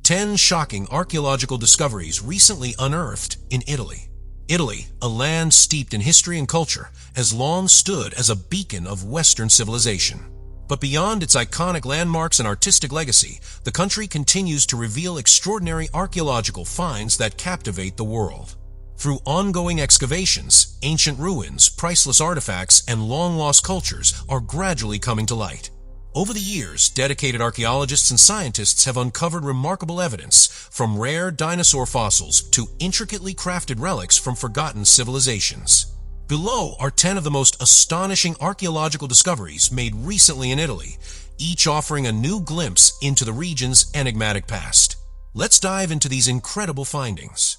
10 shocking archaeological discoveries recently unearthed in Italy. Italy, a land steeped in history and culture, has long stood as a beacon of Western civilization. But beyond its iconic landmarks and artistic legacy, the country continues to reveal extraordinary archaeological finds that captivate the world. Through ongoing excavations, ancient ruins, priceless artifacts, and long-lost cultures are gradually coming to light. Over the years, dedicated archaeologists and scientists have uncovered remarkable evidence, from rare dinosaur fossils to intricately crafted relics from forgotten civilizations. Below are 10 of the most astonishing archaeological discoveries made recently in Italy, each offering a new glimpse into the region's enigmatic past. Let's dive into these incredible findings.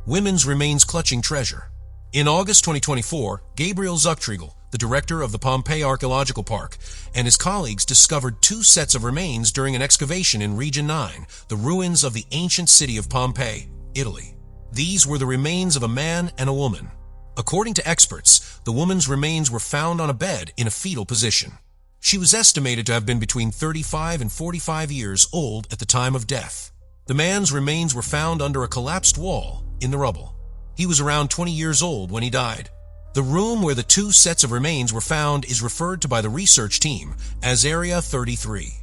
Women's remains clutching treasure. In August 2024, Gabriel Zuchtriegel, the director of the Pompeii Archaeological Park, and his colleagues discovered 2 sets of remains during an excavation in Region 9, the ruins of the ancient city of Pompeii, Italy. These were the remains of a man and a woman. According to experts, the woman's remains were found on a bed in a fetal position. She was estimated to have been between 35 and 45 years old at the time of death. The man's remains were found under a collapsed wall in the rubble. He was around 20 years old when he died. The room where the 2 sets of remains were found is referred to by the research team as Area 33.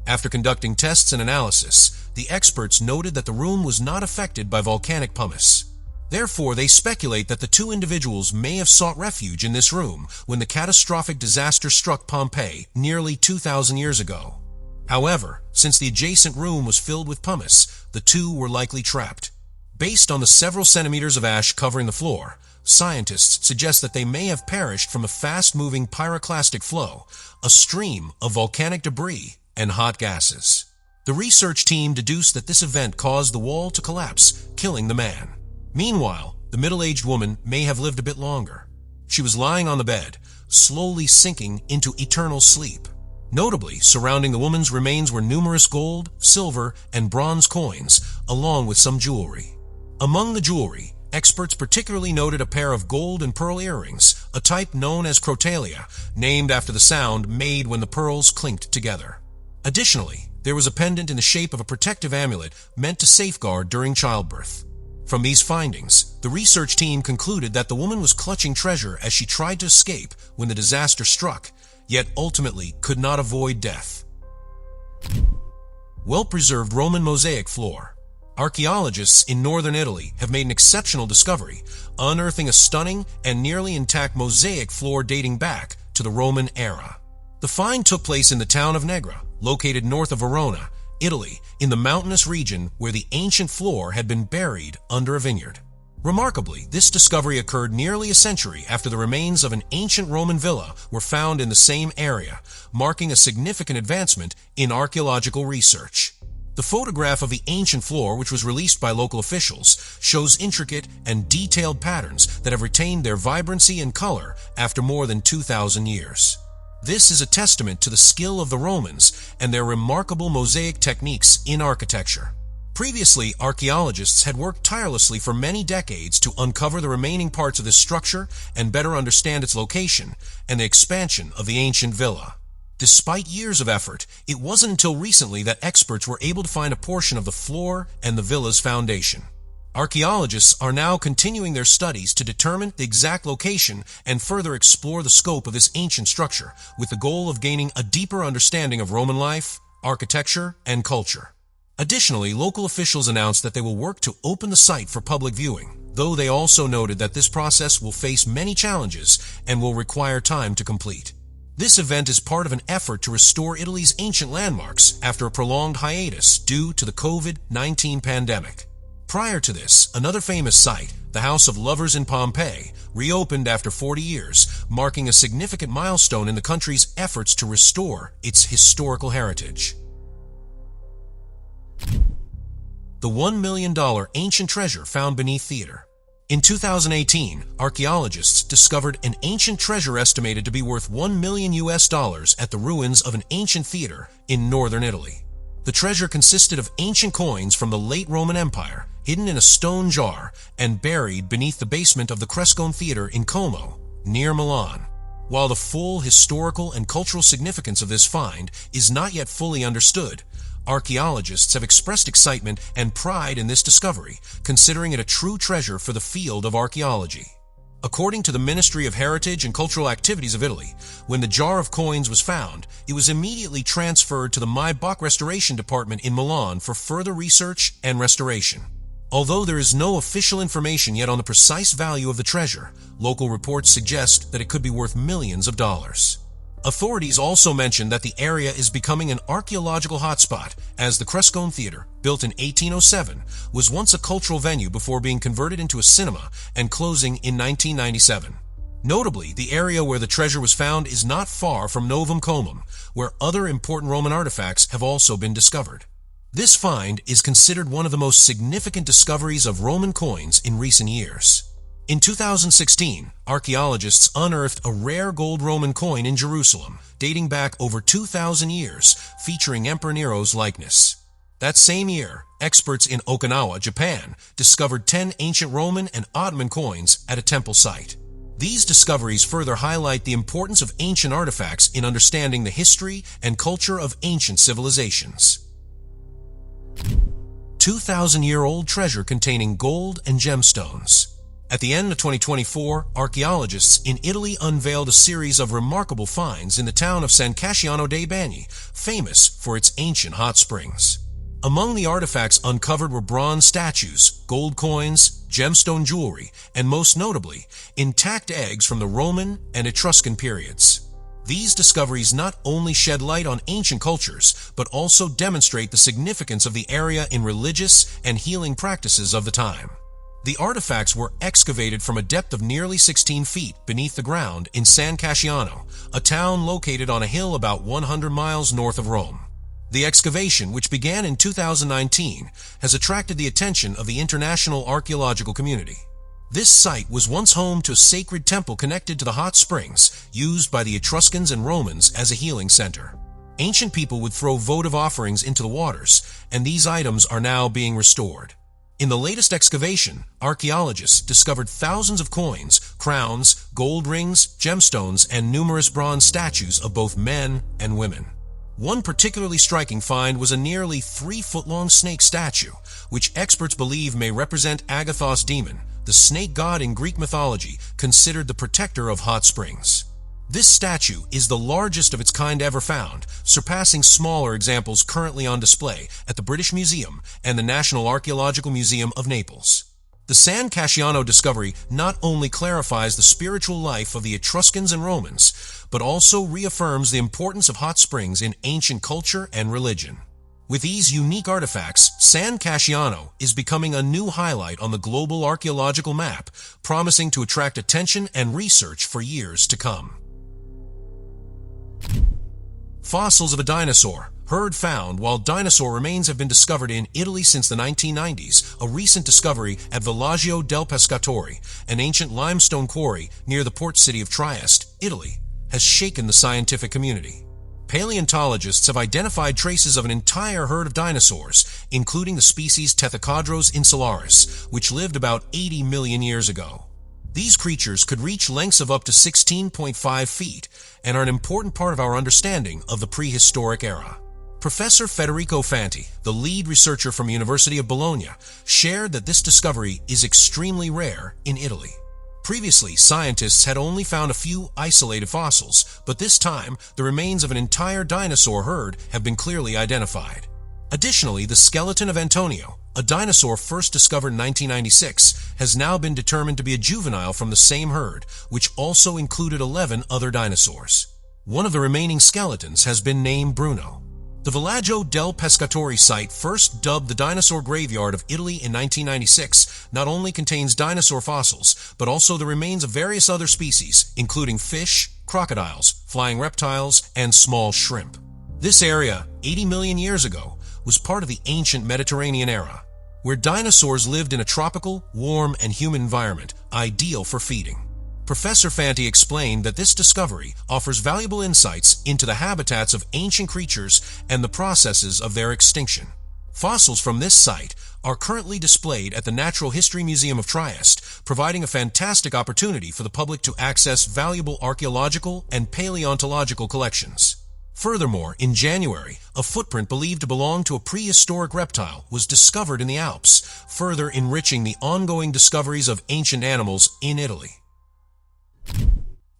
After conducting tests and analysis, the experts noted that the room was not affected by volcanic pumice. Therefore, they speculate that the 2 individuals may have sought refuge in this room when the catastrophic disaster struck Pompeii nearly 2,000 years ago. However, since the adjacent room was filled with pumice, the 2 were likely trapped. Based on the several centimeters of ash covering the floor, scientists suggest that they may have perished from a fast-moving pyroclastic flow, a stream of volcanic debris and hot gases. The research team deduced that this event caused the wall to collapse, killing the man. Meanwhile, the middle-aged woman may have lived a bit longer. She was lying on the bed, slowly sinking into eternal sleep. Notably, surrounding the woman's remains were numerous gold, silver, and bronze coins, along with some jewelry. Among the jewelry, experts particularly noted a pair of gold and pearl earrings, a type known as crotalia, named after the sound made when the pearls clinked together. Additionally, there was a pendant in the shape of a protective amulet meant to safeguard during childbirth. From these findings, the research team concluded that the woman was clutching treasure as she tried to escape when the disaster struck, yet ultimately could not avoid death. Well-preserved Roman mosaic floor. Archaeologists in northern Italy have made an exceptional discovery, unearthing a stunning and nearly intact mosaic floor dating back to the Roman era. The find took place in the town of Negra, located north of Verona, Italy, in the mountainous region where the ancient floor had been buried under a vineyard. Remarkably, this discovery occurred nearly a century after the remains of an ancient Roman villa were found in the same area, marking a significant advancement in archaeological research. The photograph of the ancient floor, which was released by local officials, shows intricate and detailed patterns that have retained their vibrancy and color after more than 2,000 years. This is a testament to the skill of the Romans and their remarkable mosaic techniques in architecture. Previously, archaeologists had worked tirelessly for many decades to uncover the remaining parts of this structure and better understand its location and the expansion of the ancient villa. Despite years of effort, it wasn't until recently that experts were able to find a portion of the floor and the villa's foundation. Archaeologists are now continuing their studies to determine the exact location and further explore the scope of this ancient structure, with the goal of gaining a deeper understanding of Roman life, architecture, and culture. Additionally, local officials announced that they will work to open the site for public viewing, though they also noted that this process will face many challenges and will require time to complete. This event is part of an effort to restore Italy's ancient landmarks after a prolonged hiatus due to the COVID-19 pandemic. Prior to this, another famous site, the House of Lovers in Pompeii, reopened after 40 years, marking a significant milestone in the country's efforts to restore its historical heritage. The $1 million ancient treasure found beneath theater. In 2018, archaeologists discovered an ancient treasure estimated to be worth $1 million at the ruins of an ancient theater in northern Italy. The treasure consisted of ancient coins from the late Roman Empire, hidden in a stone jar and buried beneath the basement of the Crescone Theater in Como, near Milan. While the full historical and cultural significance of this find is not yet fully understood, archaeologists have expressed excitement and pride in this discovery, considering it a true treasure for the field of archaeology. According to the Ministry of Heritage and Cultural Activities of Italy, when the jar of coins was found, it was immediately transferred to the Maybach Restoration Department in Milan for further research and restoration. Although there is no official information yet on the precise value of the treasure, local reports suggest that it could be worth millions of dollars. Authorities also mentioned that the area is becoming an archaeological hotspot, as the Crescone Theater, built in 1807, was once a cultural venue before being converted into a cinema and closing in 1997. Notably, the area where the treasure was found is not far from Novum Comum, where other important Roman artifacts have also been discovered. This find is considered one of the most significant discoveries of Roman coins in recent years. In 2016, archaeologists unearthed a rare gold Roman coin in Jerusalem, dating back over 2,000 years, featuring Emperor Nero's likeness. That same year, experts in Okinawa, Japan, discovered 10 ancient Roman and Ottoman coins at a temple site. These discoveries further highlight the importance of ancient artifacts in understanding the history and culture of ancient civilizations. 2,000-year-old treasure containing gold and gemstones. At the end of 2024, archaeologists in Italy unveiled a series of remarkable finds in the town of San Casciano dei Bagni, famous for its ancient hot springs. Among the artifacts uncovered were bronze statues, gold coins, gemstone jewelry, and most notably, intact eggs from the Roman and Etruscan periods. These discoveries not only shed light on ancient cultures, but also demonstrate the significance of the area in religious and healing practices of the time. The artifacts were excavated from a depth of nearly 16 feet beneath the ground in San Casciano, a town located on a hill about 100 miles north of Rome. The excavation, which began in 2019, has attracted the attention of the international archaeological community. This site was once home to a sacred temple connected to the hot springs, used by the Etruscans and Romans as a healing center. Ancient people would throw votive offerings into the waters, and these items are now being restored. In the latest excavation, archaeologists discovered thousands of coins, crowns, gold rings, gemstones, and numerous bronze statues of both men and women. One particularly striking find was a nearly 3-foot-long snake statue, which experts believe may represent Agathos demon, the snake god in Greek mythology, considered the protector of hot springs. This statue is the largest of its kind ever found, surpassing smaller examples currently on display at the British Museum and the National Archaeological Museum of Naples. The San Casciano discovery not only clarifies the spiritual life of the Etruscans and Romans, but also reaffirms the importance of hot springs in ancient culture and religion. With these unique artifacts, San Casciano is becoming a new highlight on the global archaeological map, promising to attract attention and research for years to come. Fossils of a dinosaur. Heard found. While dinosaur remains have been discovered in Italy since the 1990s, a recent discovery at Villaggio del Pescatore, an ancient limestone quarry near the port city of Trieste, Italy, has shaken the scientific community. Paleontologists have identified traces of an entire herd of dinosaurs, including the species Tethacodros insularis, which lived about 80 million years ago. These creatures could reach lengths of up to 16.5 feet and are an important part of our understanding of the prehistoric era. Professor Federico Fanti, the lead researcher from University of Bologna, shared that this discovery is extremely rare in Italy. Previously, scientists had only found a few isolated fossils, but this time, the remains of an entire dinosaur herd have been clearly identified. Additionally, the skeleton of Antonio, a dinosaur first discovered in 1996, has now been determined to be a juvenile from the same herd, which also included 11 other dinosaurs. One of the remaining skeletons has been named Bruno. The Villaggio del Pescatore site, first dubbed the dinosaur graveyard of Italy in 1996, not only contains dinosaur fossils, but also the remains of various other species, including fish, crocodiles, flying reptiles, and small shrimp. This area, 80 million years ago, was part of the ancient Mediterranean era, where dinosaurs lived in a tropical, warm, and humid environment, ideal for feeding. Professor Fanti explained that this discovery offers valuable insights into the habitats of ancient creatures and the processes of their extinction. Fossils from this site are currently displayed at the Natural History Museum of Trieste, providing a fantastic opportunity for the public to access valuable archaeological and paleontological collections. Furthermore, in January, a footprint believed to belong to a prehistoric reptile was discovered in the Alps, further enriching the ongoing discoveries of ancient animals in Italy.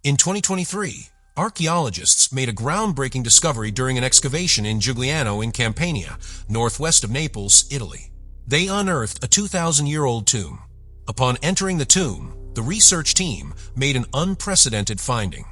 In 2023, archaeologists made a groundbreaking discovery during an excavation in Giugliano in Campania, northwest of Naples, Italy. They unearthed a 2,000-year-old tomb. Upon entering the tomb, the research team made an unprecedented finding.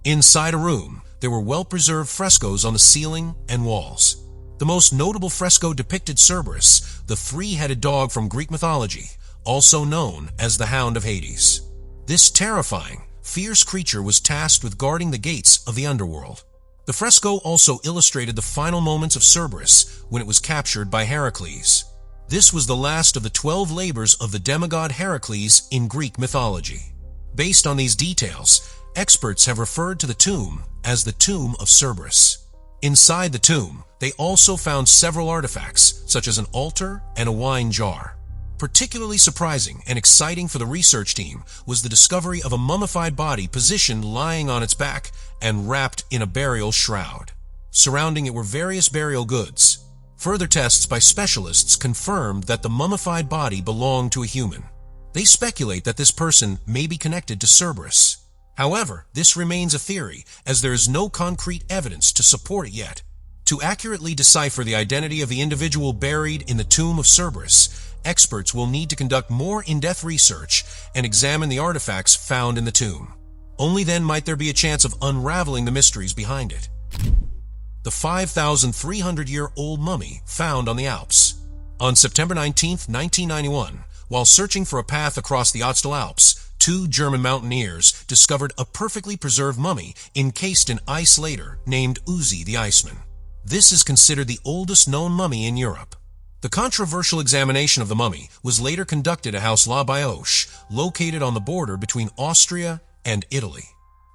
Inside a room, there were well-preserved frescoes on the ceiling and walls. The most notable fresco depicted Cerberus, the three-headed dog from Greek mythology, also known as the Hound of Hades. This terrifying, fierce creature was tasked with guarding the gates of the underworld. The fresco also illustrated the final moments of Cerberus when it was captured by Heracles. This was the last of the 12 labors of the demigod Heracles in Greek mythology. Based on these details, experts have referred to the tomb as the Tomb of Cerberus. Inside the tomb, they also found several artifacts, such as an altar and a wine jar. Particularly surprising and exciting for the research team was the discovery of a mummified body positioned lying on its back and wrapped in a burial shroud. Surrounding it were various burial goods. Further tests by specialists confirmed that the mummified body belonged to a human. They speculate that this person may be connected to Cerberus. However, this remains a theory, as there is no concrete evidence to support it yet. To accurately decipher the identity of the individual buried in the tomb of Cerberus, experts will need to conduct more in-depth research and examine the artifacts found in the tomb. Only then might there be a chance of unraveling the mysteries behind it. The 5,300-year-old mummy found on the Alps. On September 19, 1991, while searching for a path across the Ötztal Alps, two German mountaineers discovered a perfectly preserved mummy encased in ice later named Uzi the Iceman. This is considered the oldest known mummy in Europe. The controversial examination of the mummy was later conducted at House La Bioche, located on the border between Austria and Italy.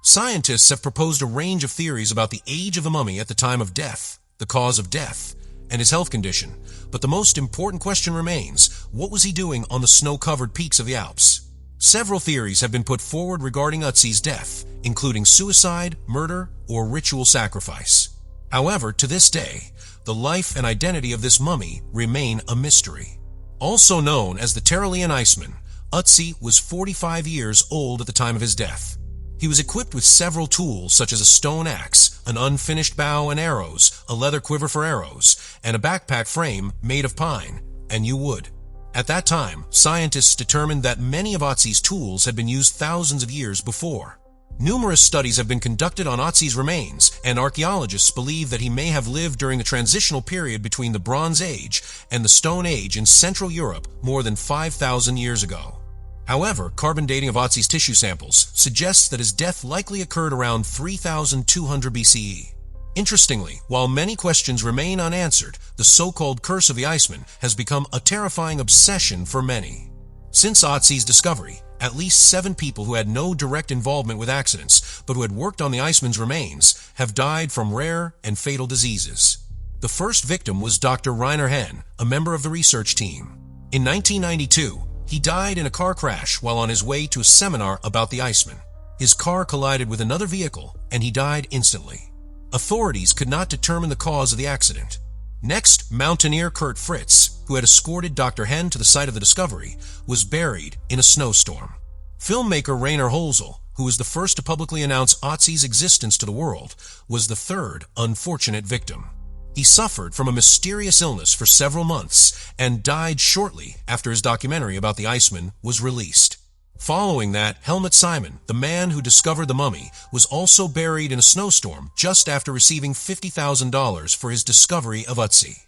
Scientists have proposed a range of theories about the age of the mummy at the time of death, the cause of death, and his health condition, but the most important question remains: what was he doing on the snow-covered peaks of the Alps? Several theories have been put forward regarding Ötzi's death, including suicide, murder, or ritual sacrifice. However, to this day, the life and identity of this mummy remain a mystery. Also known as the Tyrolean Iceman, Ötzi was 45 years old at the time of his death. He was equipped with several tools such as a stone axe, an unfinished bow and arrows, a leather quiver for arrows, and a backpack frame made of pine and yew wood. At that time, scientists determined that many of Ötzi's tools had been used thousands of years before. Numerous studies have been conducted on Ötzi's remains, and archaeologists believe that he may have lived during the transitional period between the Bronze Age and the Stone Age in Central Europe more than 5,000 years ago. However, carbon dating of Ötzi's tissue samples suggests that his death likely occurred around 3,200 BCE. Interestingly, while many questions remain unanswered, the so-called Curse of the Iceman has become a terrifying obsession for many. Since Ötzi's discovery, at least 7 people who had no direct involvement with accidents, but who had worked on the Iceman's remains, have died from rare and fatal diseases. The first victim was Dr. Rainer Henn, a member of the research team. In 1992, he died in a car crash while on his way to a seminar about the Iceman. His car collided with another vehicle, and he died instantly. Authorities could not determine the cause of the accident. Next, mountaineer Kurt Fritz, who had escorted Dr. Henn to the site of the discovery, was buried in a snowstorm. Filmmaker Rainer Holzel, who was the first to publicly announce Ötzi's existence to the world, was the third unfortunate victim. He suffered from a mysterious illness for several months and died shortly after his documentary about the Iceman was released. Following that, Helmut Simon, the man who discovered the mummy, was also buried in a snowstorm just after receiving $50,000 for his discovery of Ötzi.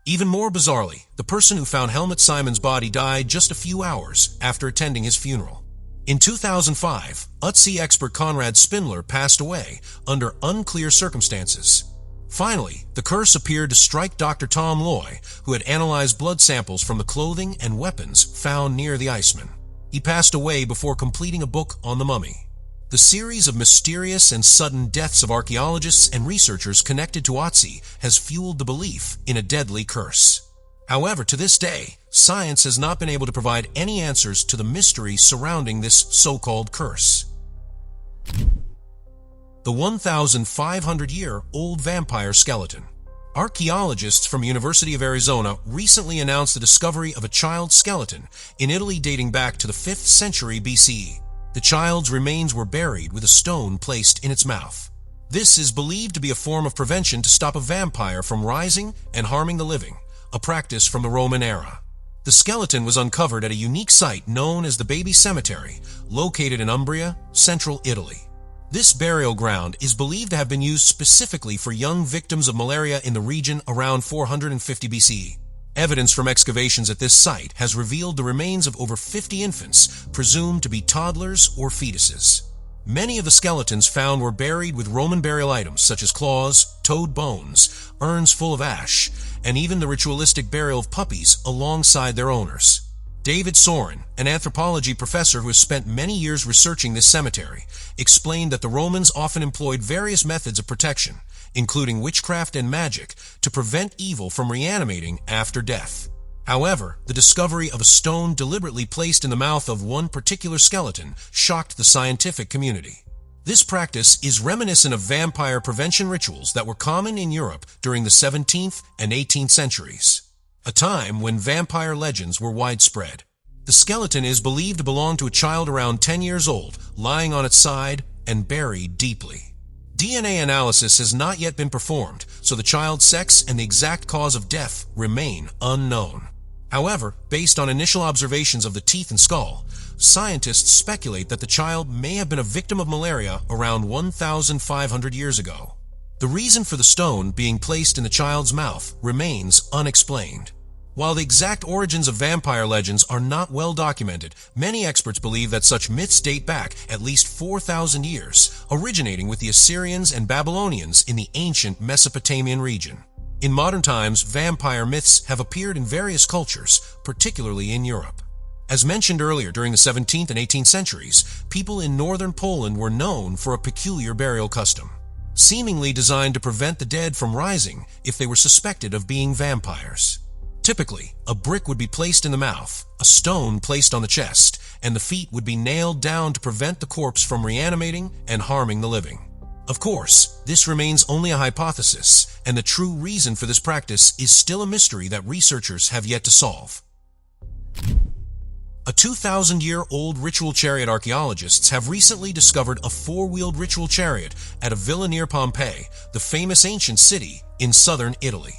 Even more bizarrely, the person who found Helmut Simon's body died just a few hours after attending his funeral. In 2005, Ötzi expert Konrad Spindler passed away under unclear circumstances. Finally, the curse appeared to strike Dr. Tom Loy, who had analyzed blood samples from the clothing and weapons found near the Iceman. He passed away before completing a book on the mummy. The series of mysterious and sudden deaths of archaeologists and researchers connected to Ötzi has fueled the belief in a deadly curse. However, to this day, science has not been able to provide any answers to the mystery surrounding this so-called curse. The 1,500-year-old vampire skeleton. Archaeologists from University of Arizona recently announced the discovery of a child's skeleton in Italy dating back to the 5th century BCE. The child's remains were buried with a stone placed in its mouth. This is believed to be a form of prevention to stop a vampire from rising and harming the living, a practice from the Roman era. The skeleton was uncovered at a unique site known as the Baby Cemetery, located in Umbria, central Italy. This burial ground is believed to have been used specifically for young victims of malaria in the region around 450 BCE. Evidence from excavations at this site has revealed the remains of over 50 infants, presumed to be toddlers or fetuses. Many of the skeletons found were buried with Roman burial items such as claws, toad bones, urns full of ash, and even the ritualistic burial of puppies alongside their owners. David Soren, an anthropology professor who has spent many years researching this cemetery, explained that the Romans often employed various methods of protection, including witchcraft and magic, to prevent evil from reanimating after death. However, the discovery of a stone deliberately placed in the mouth of one particular skeleton shocked the scientific community. This practice is reminiscent of vampire prevention rituals that were common in Europe during the 17th and 18th centuries, a time when vampire legends were widespread. The skeleton is believed to belong to a child around 10 years old, lying on its side and buried deeply. DNA analysis has not yet been performed, so the child's sex and the exact cause of death remain unknown. However, based on initial observations of the teeth and skull, scientists speculate that the child may have been a victim of malaria around 1,500 years ago. The reason for the stone being placed in the child's mouth remains unexplained. While the exact origins of vampire legends are not well documented, many experts believe that such myths date back at least 4,000 years, originating with the Assyrians and Babylonians in the ancient Mesopotamian region. In modern times, vampire myths have appeared in various cultures, particularly in Europe. As mentioned earlier, during the 17th and 18th centuries, people in northern Poland were known for a peculiar burial custom, seemingly designed to prevent the dead from rising if they were suspected of being vampires. Typically, a brick would be placed in the mouth, a stone placed on the chest, and the feet would be nailed down to prevent the corpse from reanimating and harming the living. Of course, this remains only a hypothesis, and the true reason for this practice is still a mystery that researchers have yet to solve. A 2,000-year-old ritual chariot. Archaeologists have recently discovered a four-wheeled ritual chariot at a villa near Pompeii, the famous ancient city in southern Italy.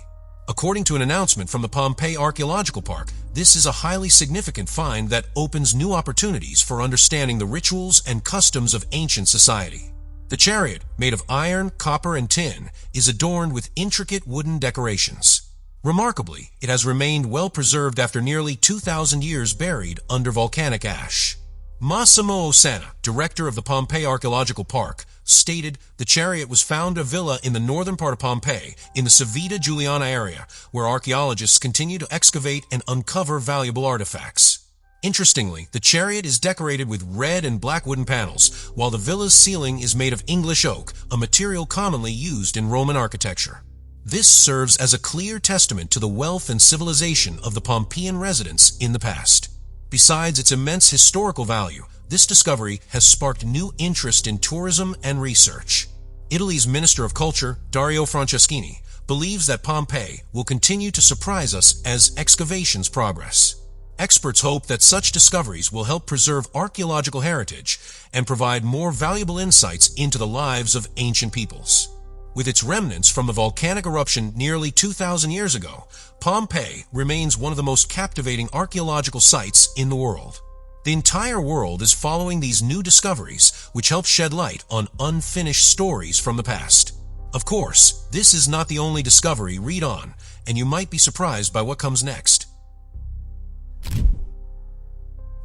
According to an announcement from the Pompeii Archaeological Park, this is a highly significant find that opens new opportunities for understanding the rituals and customs of ancient society. The chariot, made of iron, copper, and tin, is adorned with intricate wooden decorations. Remarkably, it has remained well preserved after nearly 2,000 years buried under volcanic ash. Massimo Osanna, director of the Pompeii Archaeological Park, stated the chariot was found at a villa in the northern part of Pompeii, in the Civita Juliana area, where archaeologists continue to excavate and uncover valuable artifacts. Interestingly, the chariot is decorated with red and black wooden panels, while the villa's ceiling is made of English oak, a material commonly used in Roman architecture. This serves as a clear testament to the wealth and civilization of the Pompeian residents in the past. Besides its immense historical value, this discovery has sparked new interest in tourism and research. Italy's Minister of Culture, Dario Franceschini, believes that Pompeii will continue to surprise us as excavations progress. Experts hope that such discoveries will help preserve archaeological heritage and provide more valuable insights into the lives of ancient peoples. With its remnants from the volcanic eruption nearly 2,000 years ago, Pompeii remains one of the most captivating archaeological sites in the world. The entire world is following these new discoveries, which help shed light on unfinished stories from the past. Of course, this is not the only discovery. Read on, and you might be surprised by what comes next.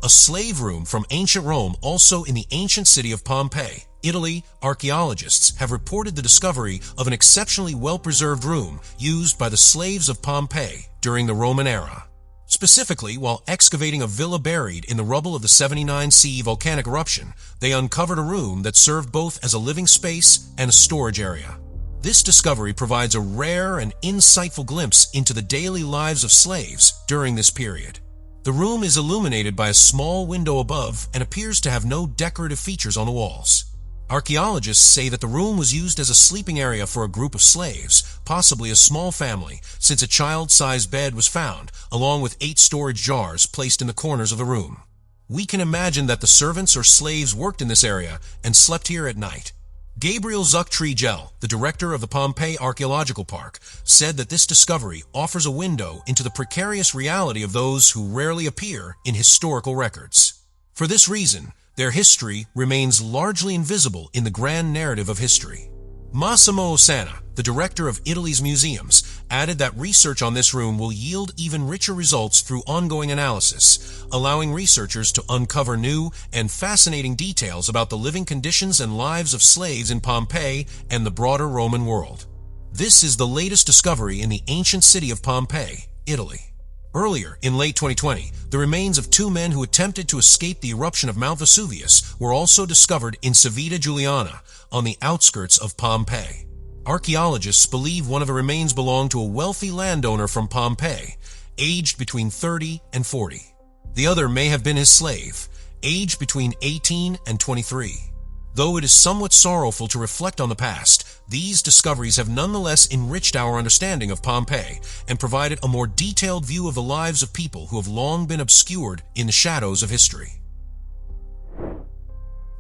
A slave room from ancient Rome. Also in the ancient city of Pompeii, Italy, archaeologists have reported the discovery of an exceptionally well-preserved room used by the slaves of Pompeii during the Roman era. Specifically, while excavating a villa buried in the rubble of the 79 CE volcanic eruption, they uncovered a room that served both as a living space and a storage area. This discovery provides a rare and insightful glimpse into the daily lives of slaves during this period. The room is illuminated by a small window above and appears to have no decorative features on the walls. Archaeologists say that the room was used as a sleeping area for a group of slaves, possibly a small family, since a child-sized bed was found, along with 8 storage jars placed in the corners of the room. We can imagine that the servants or slaves worked in this area and slept here at night. Gabriel Zuchtriegel, the director of the Pompeii Archaeological Park, said that this discovery offers a window into the precarious reality of those who rarely appear in historical records. For this reason, their history remains largely invisible in the grand narrative of history. Massimo Osanna, the director of Italy's museums, added that research on this room will yield even richer results through ongoing analysis, allowing researchers to uncover new and fascinating details about the living conditions and lives of slaves in Pompeii and the broader Roman world. This is the latest discovery in the ancient city of Pompeii, Italy. Earlier, in late 2020, the remains of 2 men who attempted to escape the eruption of Mount Vesuvius were also discovered in Civita Juliana, on the outskirts of Pompeii. Archaeologists believe one of the remains belonged to a wealthy landowner from Pompeii, aged between 30 and 40. The other may have been his slave, aged between 18 and 23. Though it is somewhat sorrowful to reflect on the past, these discoveries have nonetheless enriched our understanding of Pompeii and provided a more detailed view of the lives of people who have long been obscured in the shadows of history.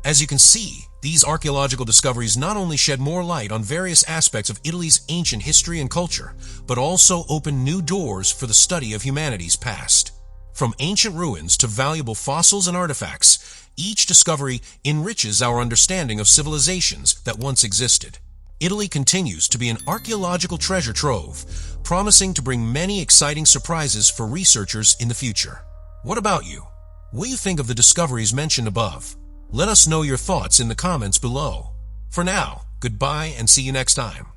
As you can see, these archaeological discoveries not only shed more light on various aspects of Italy's ancient history and culture, but also open new doors for the study of humanity's past. From ancient ruins to valuable fossils and artifacts, each discovery enriches our understanding of civilizations that once existed. Italy continues to be an archaeological treasure trove, promising to bring many exciting surprises for researchers in the future. What about you? What do you think of the discoveries mentioned above? Let us know your thoughts in the comments below. For now, goodbye and see you next time.